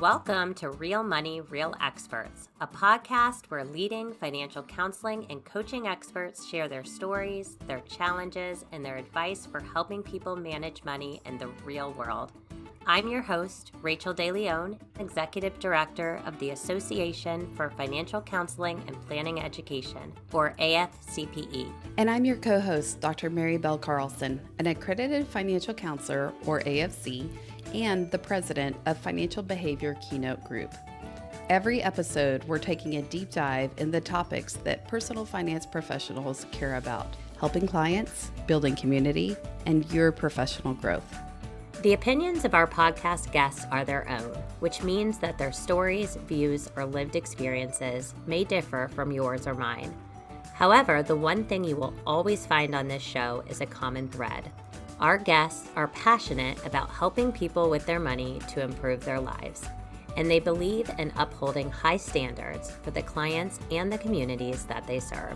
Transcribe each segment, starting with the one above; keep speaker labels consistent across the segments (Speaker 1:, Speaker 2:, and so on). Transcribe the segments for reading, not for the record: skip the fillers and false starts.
Speaker 1: Welcome to Real Money, Real Experts, a podcast where leading financial counseling and coaching experts share their stories, their challenges, and their advice for helping people manage money in the real world. I'm your host, Rachel DeLeon, Executive Director of the Association for Financial Counseling and Planning Education, or AFCPE.
Speaker 2: And I'm your co-host, Dr. Mary Bell Carlson, an accredited financial counselor, or AFC, and the president of Financial Behavior Keynote Group. Every episode, we're taking a deep dive in the topics that personal finance professionals care about, helping clients, building community, and your professional growth.
Speaker 1: The opinions of our podcast guests are their own, which means that their stories, views, or lived experiences may differ from yours or mine. However, the one thing you will always find on this show is a common thread. Our guests are passionate about helping people with their money to improve their lives, and they believe in upholding high standards for the clients and the communities that they serve.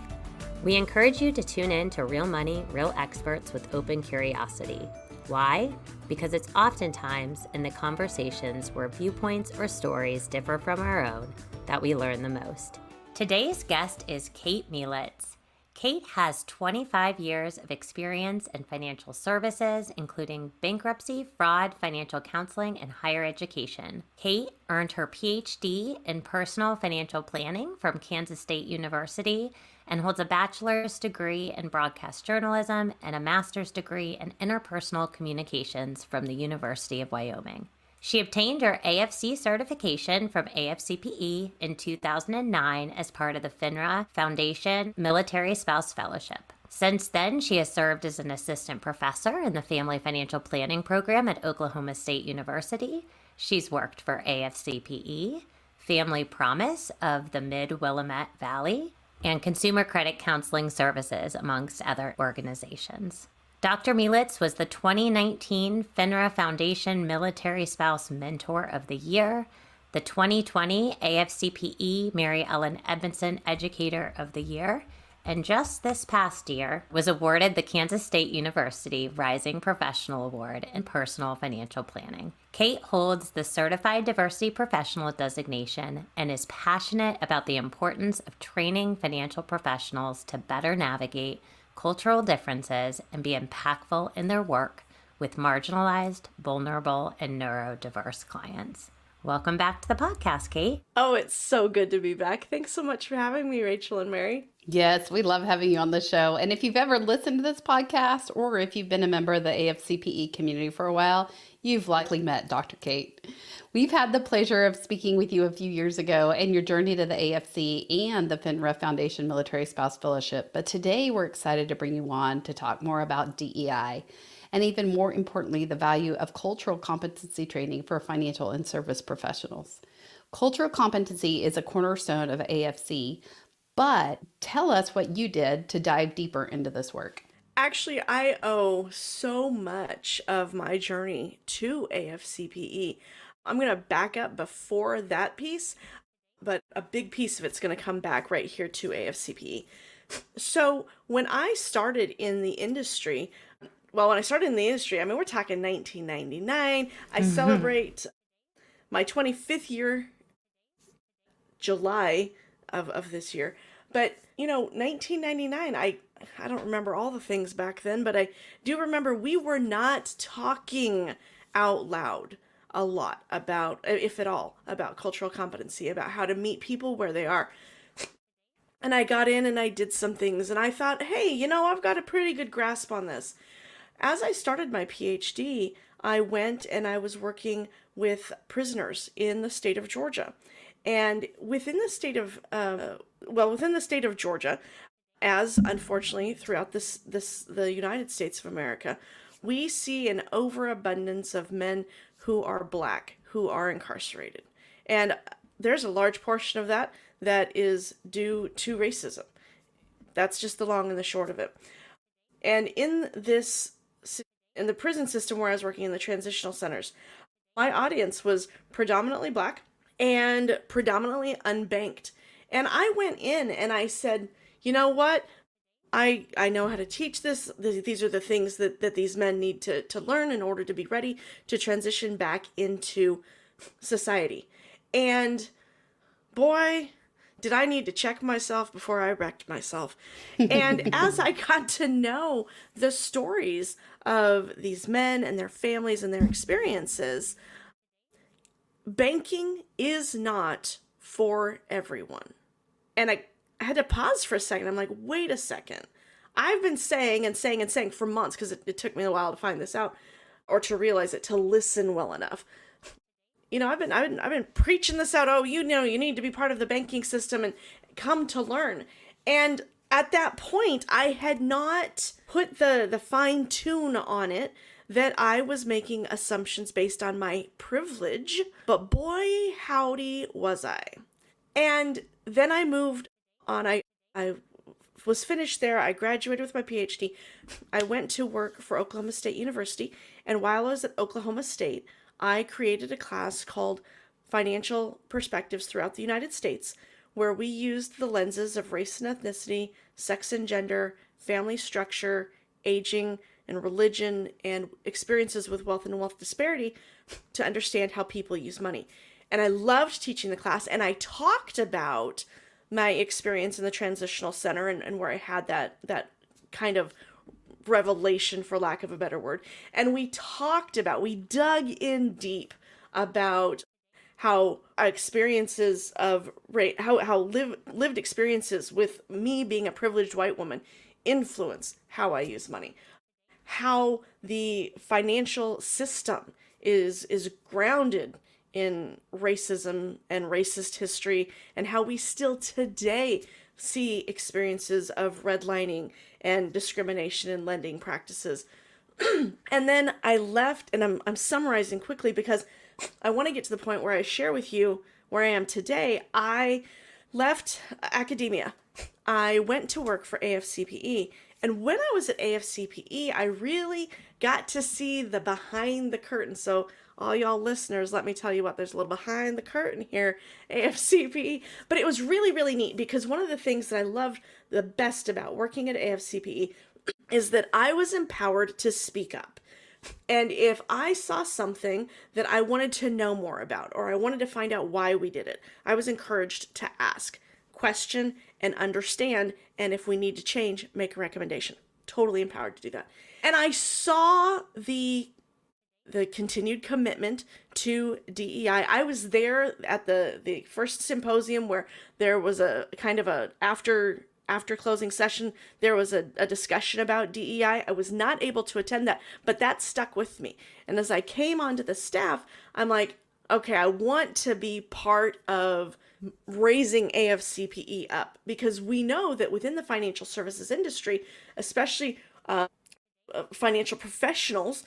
Speaker 1: We encourage you to tune in to Real Money, Real Experts with open curiosity. Why? Because it's oftentimes in the conversations where viewpoints or stories differ from our own that we learn the most. Today's guest is Kate Mielitz. Kate has 25 years of experience in financial services, including bankruptcy, fraud, financial counseling, and higher education. Kate earned her PhD in personal financial planning from Kansas State University and holds a bachelor's degree in broadcast journalism and a master's degree in interpersonal communications from the University of Wyoming. She obtained her AFC certification from AFCPE in 2009 as part of the FINRA Foundation Military Spouse Fellowship. Since then, she has served as an assistant professor in the Family Financial Planning program at Oklahoma State University. She's worked for AFCPE, Family Promise of the Mid-Willamette Valley, and Consumer Credit Counseling Services, amongst other organizations. Dr. Mielitz was the 2019 FINRA Foundation Military Spouse Mentor of the Year, the 2020 AFCPE Mary Ellen Edmondson Educator of the Year, and just this past year was awarded the Kansas State University Rising Professional Award in Personal Financial Planning. Kate holds the Certified Diversity Professional designation and is passionate about the importance of training financial professionals to better navigate cultural differences and be impactful in their work with marginalized, vulnerable, and neurodiverse clients. Welcome back to the podcast, Kate.
Speaker 3: Oh, it's so good to be back. Thanks so much for having me, Rachel and Mary.
Speaker 2: Yes, we love having you on the show. And if you've ever listened to this podcast, or if you've been a member of the AFCPE community for a while, you've likely met Dr. Kate. We've had the pleasure of speaking with you a few years ago and your journey to the AFC and the FINRA Foundation Military Spouse Fellowship. But today we're excited to bring you on to talk more about DEI, and even more importantly, the value of cultural competency training for financial and service professionals. Cultural competency is a cornerstone of AFC, but tell us what you did to dive deeper into this work.
Speaker 3: Actually, I owe so much of my journey to AFCPE. I'm going to back up before that piece, but a big piece of it's going to come back right here to AFCPE. So when I started in the industry, we're talking 1999. I celebrate my 25th year, July of this year. But, 1999, I don't remember all the things back then, but I do remember we were not talking out loud a lot about, if at all, about cultural competency, about how to meet people where they are. And I got in and I did some things and I thought, hey, I've got a pretty good grasp on this. As I started my PhD, I went and I was working with prisoners in the state of Georgia. And within the state of Georgia, as unfortunately throughout the United States of America, we see an overabundance of men who are Black, who are incarcerated. And there's a large portion of that is due to racism. That's just the long and the short of it. And in the prison system where I was working in the transitional centers, my audience was predominantly Black and predominantly unbanked. And I went in and I said, you know what? I know how to teach this. These are the things that these men need to learn in order to be ready to transition back into society. And boy, did I need to check myself before I wrecked myself. And as I got to know the stories of these men and their families and their experiences, banking is not for everyone. And I had to pause for a second. I'm like, wait a second. I've been saying and saying and saying for months, because it took me a while to find this out or to realize it, to listen well enough. I've been preaching this out. Oh, you need to be part of the banking system and come to learn. And at that point, I had not put the fine tune on it that I was making assumptions based on my privilege. But boy, howdy was I. And then I moved on. I was finished there. I graduated with my PhD. I went to work for Oklahoma State University. And while I was at Oklahoma State, I created a class called Financial Perspectives Throughout the United States, where we used the lenses of race and ethnicity, sex and gender, family structure, aging, and religion, and experiences with wealth and wealth disparity to understand how people use money. And I loved teaching the class, and I talked about my experience in the transitional center and where I had that kind of revelation, for lack of a better word. And we dug in deep about how experiences of how lived experiences with me being a privileged white woman influence how I use money, how the financial system is grounded in racism and racist history, and how we still today see experiences of redlining and discrimination in lending practices. And then I left, and I'm summarizing quickly because I want to get to the point where I share with you where I am today. I left academia. I went to work for AFCPE. And when I was at AFCPE, I really got to see the behind the curtain. So all y'all listeners, let me tell you what, there's a little behind the curtain here, AFCPE. But it was really, really neat because one of the things that I loved the best about working at AFCPE is that I was empowered to speak up. And if I saw something that I wanted to know more about, or I wanted to find out why we did it, I was encouraged to ask, question, and understand. And if we need to change, make a recommendation. Totally empowered to do that. And I saw the continued commitment to DEI. I was there at the first symposium where there was a kind of a after closing session, there was a discussion about DEI. I was not able to attend that, but that stuck with me. And as I came onto the staff, I'm like, okay, I want to be part of raising AFCPE up, because we know that within the financial services industry, especially financial professionals,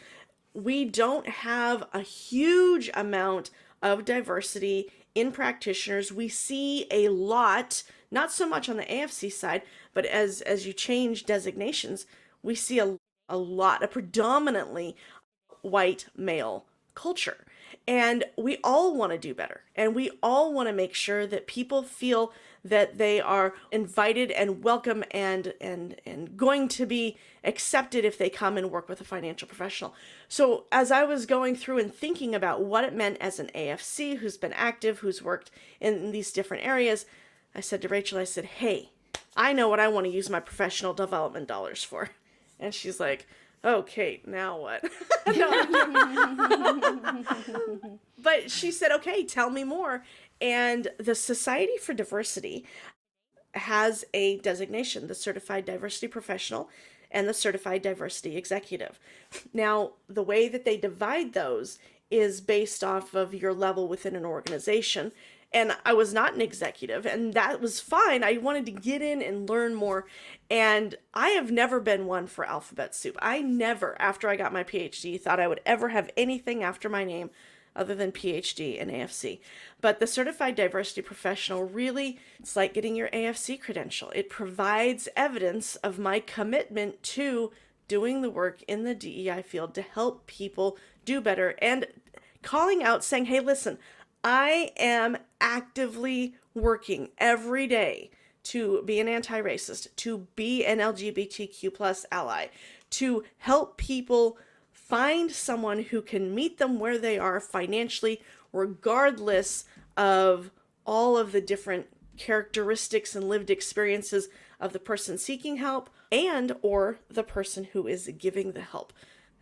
Speaker 3: we don't have a huge amount of diversity in practitioners. We see a lot, not so much on the AFC side, but as you change designations, we see a predominantly white male culture. And we all want to do better. And we all want to make sure that people feel that they are invited and welcome and going to be accepted if they come and work with a financial professional. So as I was going through and thinking about what it meant as an AFC who's been active, who's worked in these different areas, I said to Rachel, I said, hey, I know what I want to use my professional development dollars for. And she's like, oh, Kate, now what? But she said, okay, tell me more. And the Society for Diversity has a designation, the Certified Diversity Professional and the Certified Diversity Executive. Now, the way that they divide those is based off of your level within an organization. And I was not an executive, and that was fine. I wanted to get in and learn more. And I have never been one for alphabet soup. I never, after I got my PhD, thought I would ever have anything after my name other than PhD and AFC. But the Certified Diversity Professional, really, it's like getting your AFC credential. It provides evidence of my commitment to doing the work in the DEI field to help people do better, and calling out, saying, hey, listen, I am actively working every day to be an anti-racist, to be an LGBTQ plus ally, to help people find someone who can meet them where they are financially, regardless of all of the different characteristics and lived experiences of the person seeking help and or the person who is giving the help.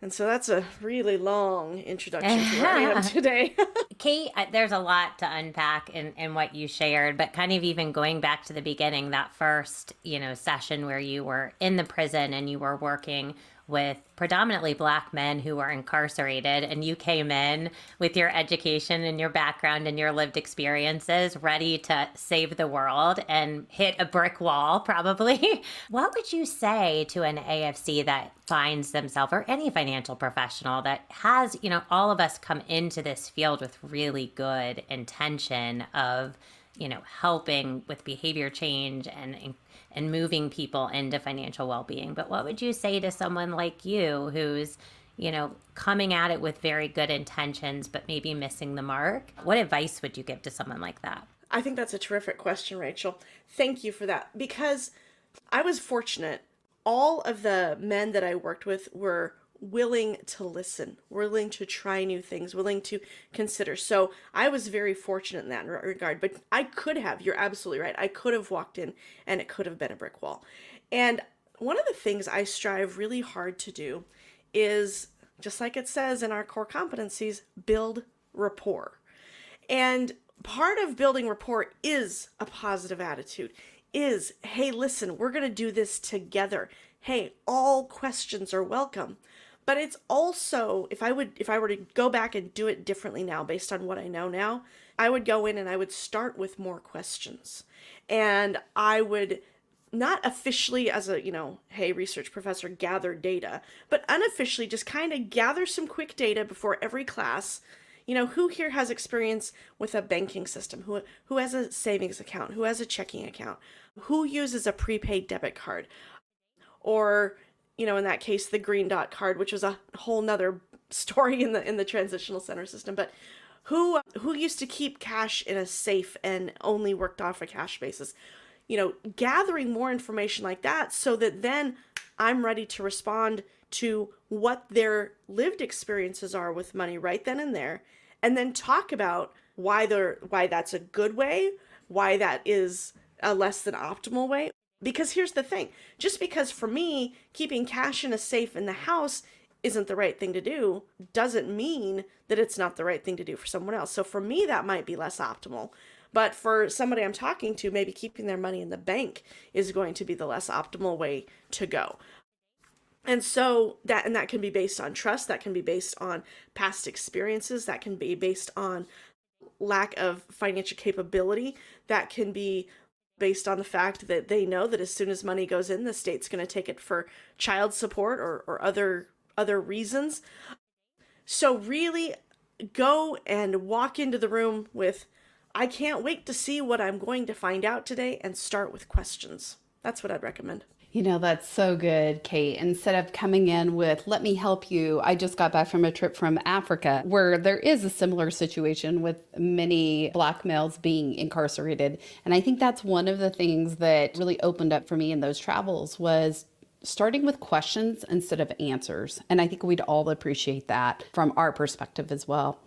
Speaker 3: And so that's a really long introduction to where I am today.
Speaker 1: Kate, there's a lot to unpack in what you shared, but kind of even going back to the beginning, that first, session where you were in the prison and you were working with predominantly Black men who were incarcerated, and you came in with your education and your background and your lived experiences ready to save the world and hit a brick wall, probably. What would you say to an AFC that finds themselves, or any financial professional that has, all of us come into this field with really good intention of, helping with behavior change and moving people into financial well-being. But what would you say to someone like you who's, coming at it with very good intentions, but maybe missing the mark? What advice would you give to someone like that?
Speaker 3: I think that's a terrific question, Rachel. Thank you for that, because I was fortunate. All of the men that I worked with were willing to listen, willing to try new things, willing to consider. So I was very fortunate in that regard, but I could have, you're absolutely right, I could have walked in and it could have been a brick wall. And one of the things I strive really hard to do is, just like it says in our core competencies, build rapport. And part of building rapport is a positive attitude, is, hey, listen, we're going to do this together. Hey, all questions are welcome. But it's also, if I were to go back and do it differently now, based on what I know now, I would go in and I would start with more questions. And I would not officially, as a, hey, research professor, gather data, but unofficially just kind of gather some quick data before every class. Who here has experience with a banking system? Who has a savings account? Who has a checking account? Who uses a prepaid debit card? Or, in that case, the green dot card, which was a whole nother story in the transitional center system. But who used to keep cash in a safe and only worked off a cash basis? Gathering more information like that, so that then I'm ready to respond to what their lived experiences are with money right then and there, and then talk about why that's a good way, why that is a less than optimal way. Because here's the thing, just because for me, keeping cash in a safe in the house isn't the right thing to do, doesn't mean that it's not the right thing to do for someone else. So for me, that might be less optimal. But for somebody I'm talking to, maybe keeping their money in the bank is going to be the less optimal way to go. And so that can be based on trust, that can be based on past experiences, that can be based on lack of financial capability, that can be based on the fact that they know that as soon as money goes in, the state's going to take it for child support or other reasons. So really go and walk into the room with, I can't wait to see what I'm going to find out today, and start with questions. That's what I'd recommend.
Speaker 2: That's so good, Kate. Instead of coming in with, let me help you. I just got back from a trip from Africa where there is a similar situation with many Black males being incarcerated. And I think that's one of the things that really opened up for me in those travels, was starting with questions instead of answers. And I think we'd all appreciate that from our perspective as well.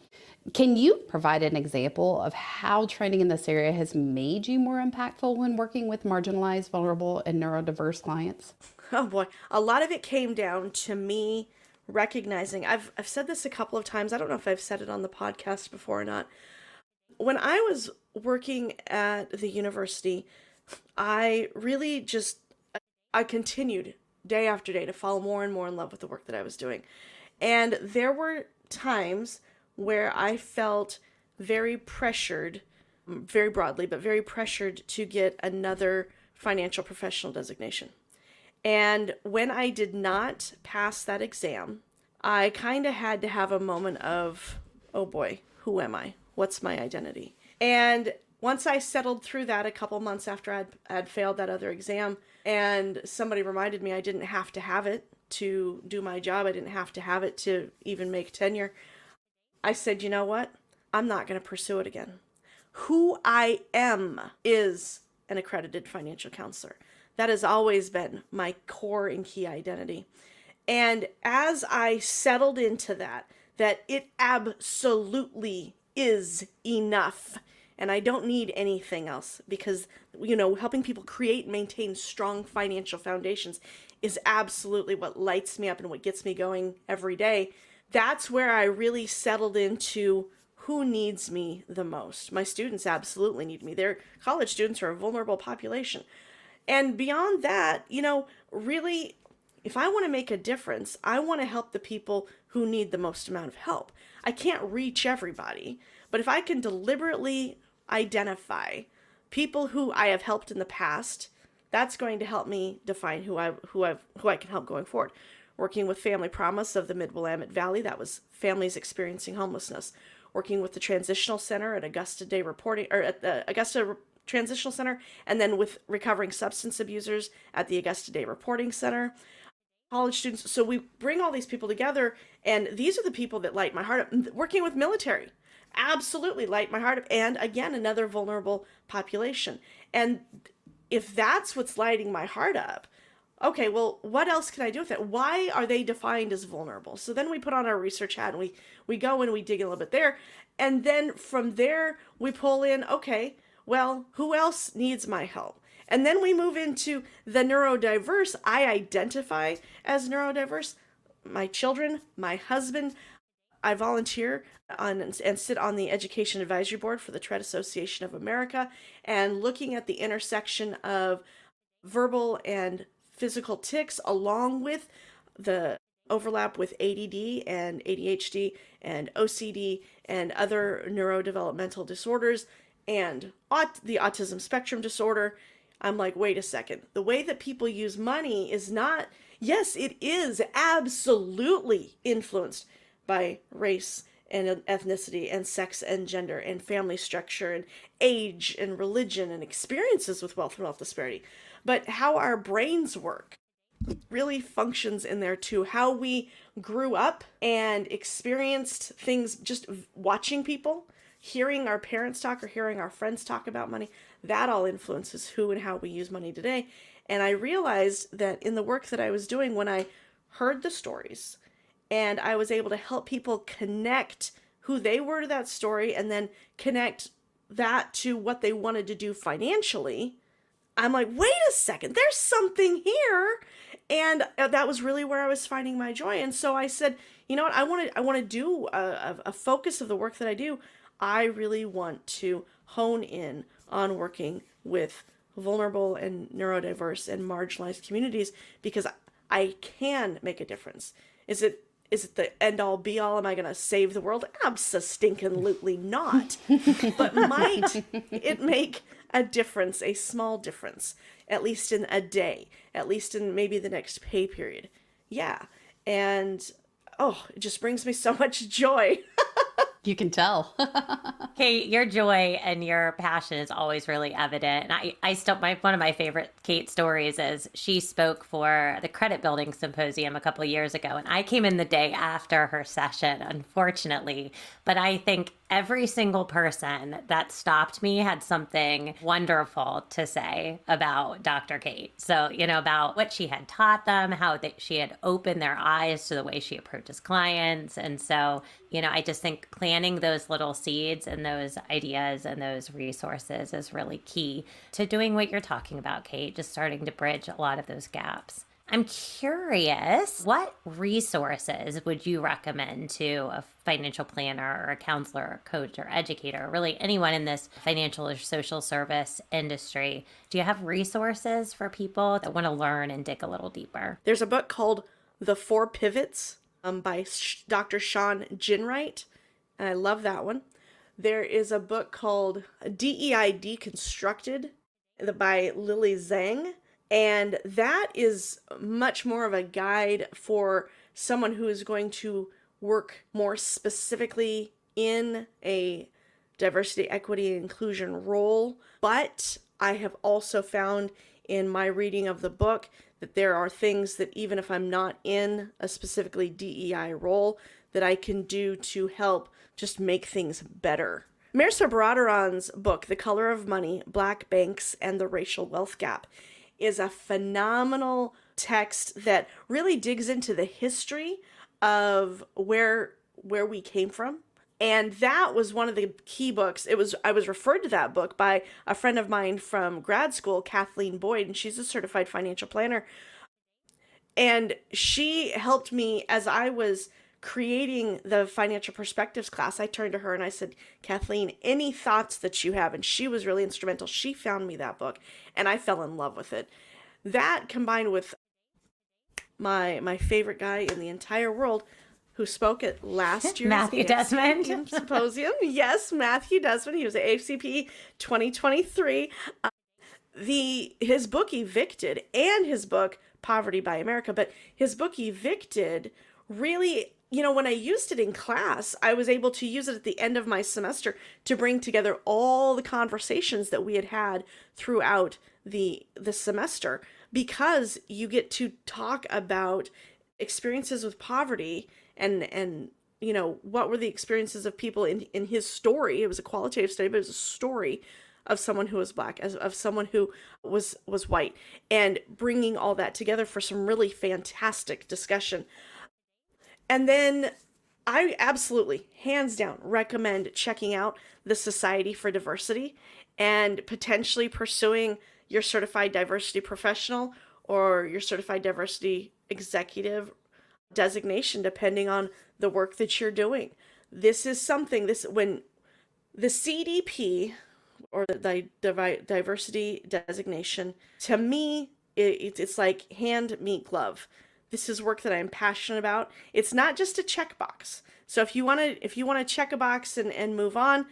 Speaker 2: Can you provide an example of how training in this area has made you more impactful when working with marginalized, vulnerable, and neurodiverse clients?
Speaker 3: Oh boy, a lot of it came down to me recognizing, I've said this a couple of times, I don't know if I've said it on the podcast before or not. When I was working at the university, I really I continued day after day to fall more and more in love with the work that I was doing. And there were times where I felt very pressured, very broadly, but very pressured to get another financial professional designation. And when I did not pass that exam, I kind of had to have a moment of, oh boy, who am I? What's my identity? And once I settled through that a couple months after I'd failed that other exam, and somebody reminded me I didn't have to have it to do my job, I didn't have to have it to even make tenure, I said, you know what? I'm not going to pursue it again. Who I am is an accredited financial counselor. That has always been my core and key identity. And as I settled into that it absolutely is enough, and I don't need anything else, because, helping people create and maintain strong financial foundations is absolutely what lights me up and what gets me going every day. That's where I really settled into who needs me the most. My students absolutely need me. Their college students are a vulnerable population. And beyond that, really, if I want to make a difference, I want to help the people who need the most amount of help. I can't reach everybody, but if I can deliberately identify people who I have helped in the past, that's going to help me define who I can help going forward. Working with Family Promise of the Mid-Willamette Valley, that was families experiencing homelessness. Working with the Transitional Center at Augusta Day Reporting, or at the Augusta Transitional Center, and then with recovering substance abusers at the Augusta Day Reporting Center. College students. So we bring all these people together, and these are the people that light my heart up. Working with military, absolutely light my heart up. And again, another vulnerable population. And if that's what's lighting my heart up, okay, well, what else can I do with it? Why are they defined as vulnerable? So then we put on our research hat, and we go and we dig a little bit there. And then from there, we pull in, okay, well, who else needs my help? And then we move into the neurodiverse. I identify as neurodiverse. My children, my husband. I volunteer and sit on the Education Advisory Board for the TREAD Association of America, and looking at the intersection of verbal and physical tics, along with the overlap with ADD and ADHD and OCD and other neurodevelopmental disorders and the autism spectrum disorder. I'm like, wait a second. The way that people use money is not, yes, it is absolutely influenced by race and ethnicity and sex and gender and family structure and age and religion and experiences with wealth and wealth disparity. But how our brains work really functions in there too. How we grew up and experienced things, just watching people, hearing our parents talk or hearing our friends talk about money, that all influences who and how we use money today. And I realized that in the work that I was doing, when I heard the stories and I was able to help people connect who they were to that story and then connect that to what they wanted to do financially, I'm like, wait a second, there's something here. And that was really where I was finding my joy. And so I said, you know what, I want to do a focus of the work that I do. I really want to hone in on working with vulnerable and neurodiverse and marginalized communities, because I can make a difference. Is it the end all be all? Am I going to save the world? Abso-stinkin-lutely not. But might it make a difference, a small difference, at least in a day, at least in maybe the next pay period? Yeah. And it just brings me so much joy.
Speaker 2: You can tell.
Speaker 1: Kate, your joy and your passion is always really evident. And I still, one of my favorite Kate stories is she spoke for the credit building symposium a couple of years ago. And I came in the day after her session, unfortunately. But I think every single person that stopped me had something wonderful to say about Dr. Kate. So, about what she had taught them, how she had opened their eyes to the way she approaches clients. And so, I just think planting those little seeds and those ideas and those resources is really key to doing what you're talking about, Kate, just starting to bridge a lot of those gaps. I'm curious, what resources would you recommend to a financial planner or a counselor or coach or educator, or really anyone in this financial or social service industry? Do you have resources for people that want to learn and dig a little deeper?
Speaker 3: There's a book called The Four Pivots by Dr. Sean Ginwright, and I love that one. There is a book called DEI Deconstructed by Lily Zhang. And that is much more of a guide for someone who is going to work more specifically in a diversity, equity, and inclusion role. But I have also found in my reading of the book that there are things that even if I'm not in a specifically DEI role, that I can do to help just make things better. Mirza Baradaran's book, The Color of Money, Black Banks and the Racial Wealth Gap, is a phenomenal text that really digs into the history of where we came from. And that was one of the key books. I was referred to that book by a friend of mine from grad school, Kathleen Boyd, and she's a certified financial planner. And she helped me as I was creating the financial perspectives class. I turned to her and I said, Kathleen, any thoughts that you have? And she was really instrumental. She found me that book and I fell in love with it. That combined with my favorite guy in the entire world who spoke at last year's
Speaker 1: Matthew Desmond
Speaker 3: symposium. Yes, Matthew Desmond. He was at AFCPE 2023. His book Evicted and his book Poverty by America, but his book Evicted really, when I used it in class, I was able to use it at the end of my semester to bring together all the conversations that we had had throughout the semester, because you get to talk about experiences with poverty and what were the experiences of people in his story. It was a qualitative study, but it was a story of someone who was Black, of someone who was white, and bringing all that together for some really fantastic discussion. And then I absolutely, hands down, recommend checking out the Society for Diversity and potentially pursuing your Certified Diversity Professional or your Certified Diversity Executive designation, depending on the work that you're doing. This is something, when the CDP, or the diversity designation, to me, it's like hand, meat, glove. This is work that I'm passionate about. It's not just a checkbox. So if you want to check a box and move on,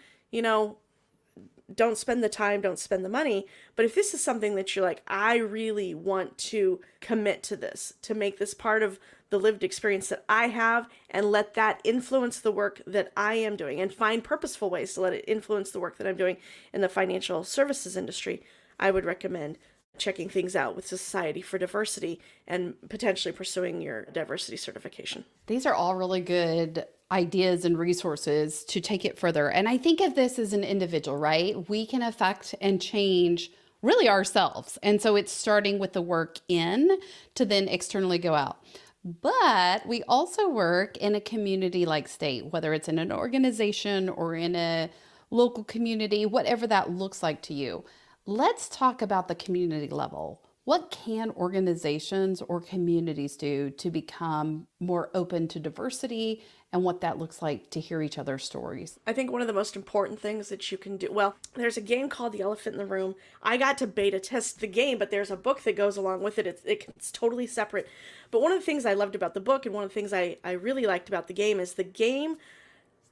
Speaker 3: don't spend the time, don't spend the money. But if this is something that you're like, I really want to commit to this, to make this part of the lived experience that I have, and let that influence the work that I am doing, and find purposeful ways to let it influence the work that I'm doing in the financial services industry, I would recommend checking things out with Society for Diversity and potentially pursuing your diversity certification.
Speaker 2: These are all really good ideas and resources to take it further. And I think of this as an individual, right? We can affect and change really ourselves. And so it's starting with the work in to then externally go out. But we also work in a community like state, whether it's in an organization or in a local community, whatever that looks like to you. Let's talk about the community level. What can organizations or communities do to become more open to diversity, and what that looks like to hear each other's stories?
Speaker 3: I think one of the most important things that you can do, well, there's a game called The Elephant in the Room. I got to beta test the game, but there's a book that goes along with it. It's totally separate. But one of the things I loved about the book, and one of the things I really liked about the game, is the game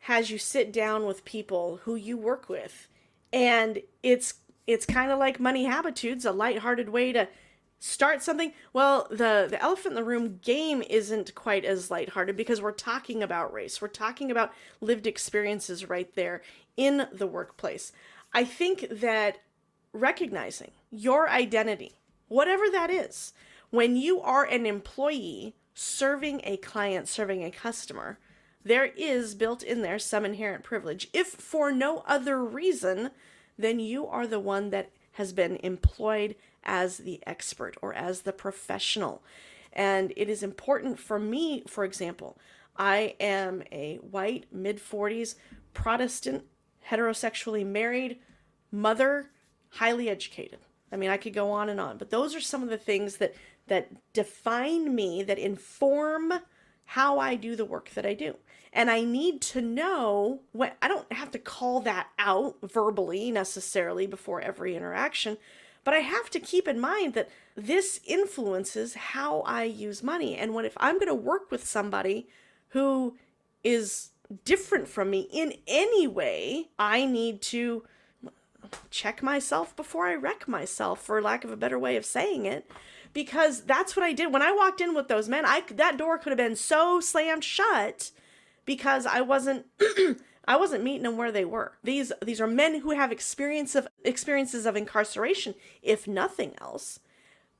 Speaker 3: has you sit down with people who you work with. And it's kind of like Money Habitudes, a lighthearted way to start something. Well, the Elephant in the Room game isn't quite as lighthearted, because we're talking about race. We're talking about lived experiences right there in the workplace. I think that recognizing your identity, whatever that is, when you are an employee serving a client, serving a customer, there is built in there some inherent privilege, if for no other reason than you are the one that has been employed as the expert or as the professional. And it is important for me, for example, I am a white, mid-40s, Protestant, heterosexually married mother, highly educated. I mean, I could go on and on, but those are some of the things that define me, that inform how I do the work that I do. And I need to know when, I don't have to call that out verbally necessarily before every interaction, but I have to keep in mind that this influences how I use money. And if I'm going to work with somebody who is different from me in any way, I need to check myself before I wreck myself, for lack of a better way of saying it. Because that's what I did when I walked in with those men. That door could have been so slammed shut, because I wasn't meeting them where they were. These are men who have experiences of incarceration, if nothing else,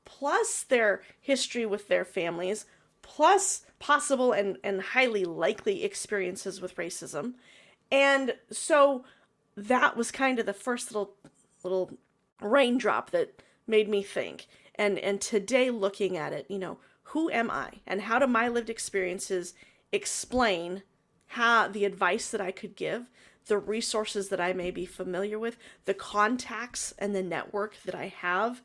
Speaker 3: plus their history with their families, plus possible and highly likely experiences with racism. And so that was kind of the first little raindrop that made me think. And today looking at it, who am I and how do my lived experiences explain how the advice that I could give, the resources that I may be familiar with, the contacts and the network that I have,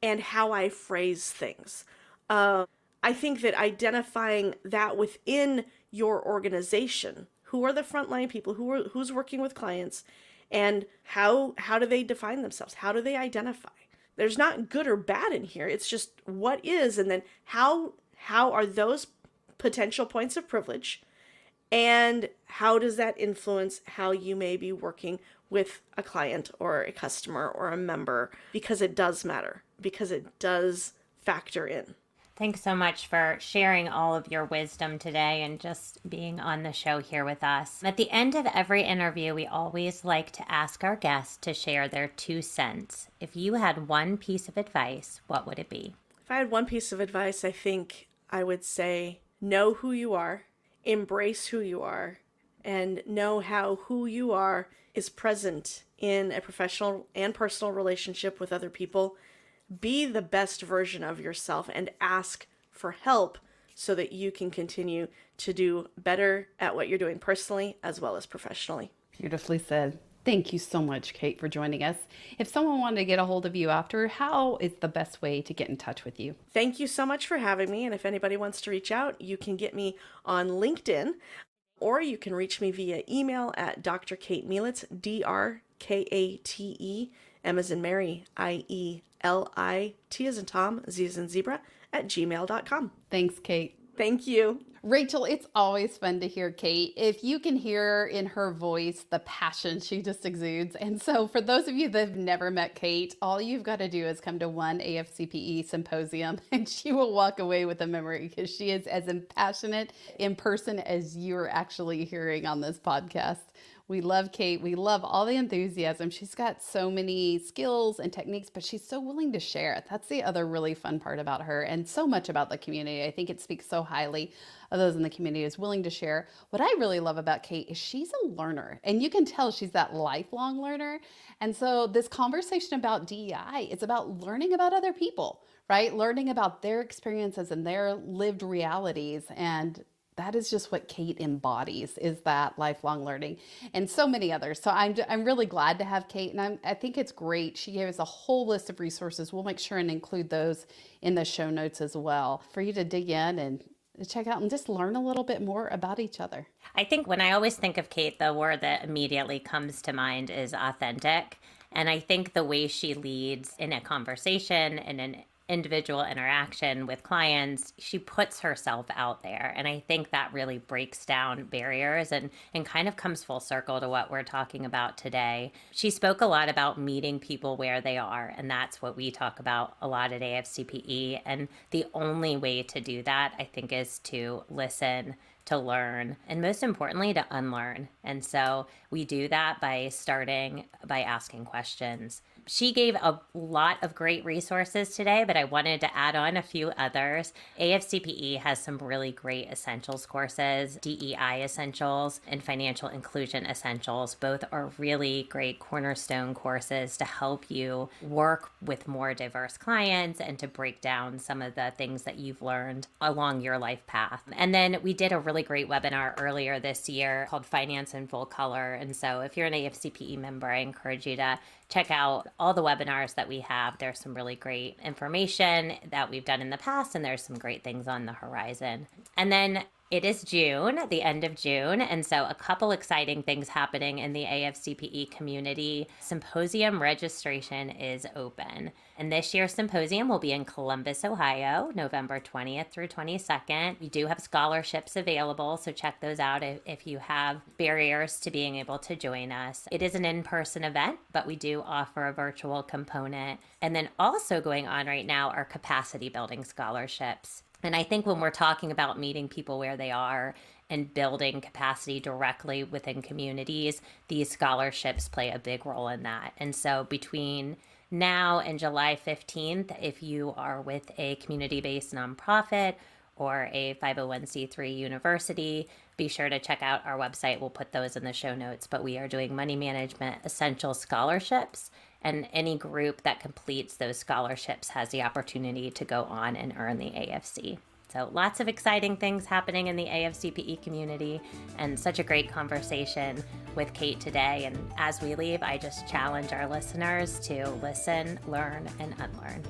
Speaker 3: and how I phrase things. I think that identifying that within your organization, who are the frontline people, who's working with clients, and how do they define themselves? How do they identify? There's not good or bad in here. It's just what is, and then how are those potential points of privilege, and how does that influence how you may be working with a client or a customer or a member, because it does matter, because it does factor in.
Speaker 1: Thanks so much for sharing all of your wisdom today and just being on the show here with us. At the end of every interview, we always like to ask our guests to share their 2 cents. If you had one piece of advice, what would it be?
Speaker 3: If I had one piece of advice, I think I would say know who you are, embrace who you are, and know how who you are is present in a professional and personal relationship with other people. Be the best version of yourself and ask for help so that you can continue to do better at what you're doing personally as well as professionally.
Speaker 2: Beautifully said. Thank you so much, Kate, for joining us. If someone wanted to get a hold of you after, how is the best way to get in touch with you?
Speaker 3: Thank you so much for having me. And if anybody wants to reach out, you can get me on LinkedIn, or you can reach me via email at Dr. Kate Mielitz, DrKate, M as in Mary, IELI, T as in Tom, Z as in Zebra, at gmail.com.
Speaker 2: Thanks, Kate.
Speaker 3: Thank you.
Speaker 2: Rachel, it's always fun to hear Kate. If you can hear in her voice the passion she just exudes. And so for those of you that have never met Kate, all you've got to do is come to one AFCPE symposium and she will walk away with a memory, because she is as passionate in person as you're actually hearing on this podcast. We love Kate. We love all the enthusiasm. She's got so many skills and techniques, but she's so willing to share. That's the other really fun part about her, and so much about the community. I think it speaks so highly of those in the community, is willing to share. What I really love about Kate is she's a learner, and you can tell she's that lifelong learner. And so this conversation about DEI is about learning about other people, right? Learning about their experiences and their lived realities. And that is just what Kate embodies, is that lifelong learning, and so many others. So I'm really glad to have Kate, and I think it's great. She gave us a whole list of resources. We'll make sure and include those in the show notes as well for you to dig in and check out and just learn a little bit more about each other.
Speaker 1: I think when I always think of Kate, the word that immediately comes to mind is authentic. And I think the way she leads in a conversation and an individual interaction with clients, she puts herself out there. And I think that really breaks down barriers and kind of comes full circle to what we're talking about today. She spoke a lot about meeting people where they are, and that's what we talk about a lot at AFCPE. And the only way to do that, I think, is to listen, to learn, and most importantly, to unlearn. And so we do that by starting by asking questions. She gave a lot of great resources today, but I wanted to add on a few others. AFCPE has some really great essentials courses, DEI essentials and financial inclusion essentials. Both are really great cornerstone courses to help you work with more diverse clients and to break down some of the things that you've learned along your life path. And then we did a really great webinar earlier this year called Finance in Full Color. And so if you're an AFCPE member, I encourage you to check out all the webinars that we have. There's some really great information that we've done in the past, and there's some great things on the horizon. And then it is June, the end of June, and so a couple exciting things happening in the AFCPE community. Symposium registration is open, and this year's symposium will be in Columbus, Ohio, November 20th through 22nd. We do have scholarships available, so check those out if you have barriers to being able to join us. It is an in-person event, but we do offer a virtual component. And then also going on right now are capacity building scholarships. And I think when we're talking about meeting people where they are and building capacity directly within communities, these scholarships play a big role in that. And so between now and July 15th, if you are with a community-based nonprofit or a 501c3 university, be sure to check out our website. We'll put those in the show notes. But we are doing money management essential scholarships. and any group that completes those scholarships has the opportunity to go on and earn the AFC. So lots of exciting things happening in the AFCPE community, and such a great conversation with Kate today. And as we leave, I just challenge our listeners to listen, learn, and unlearn.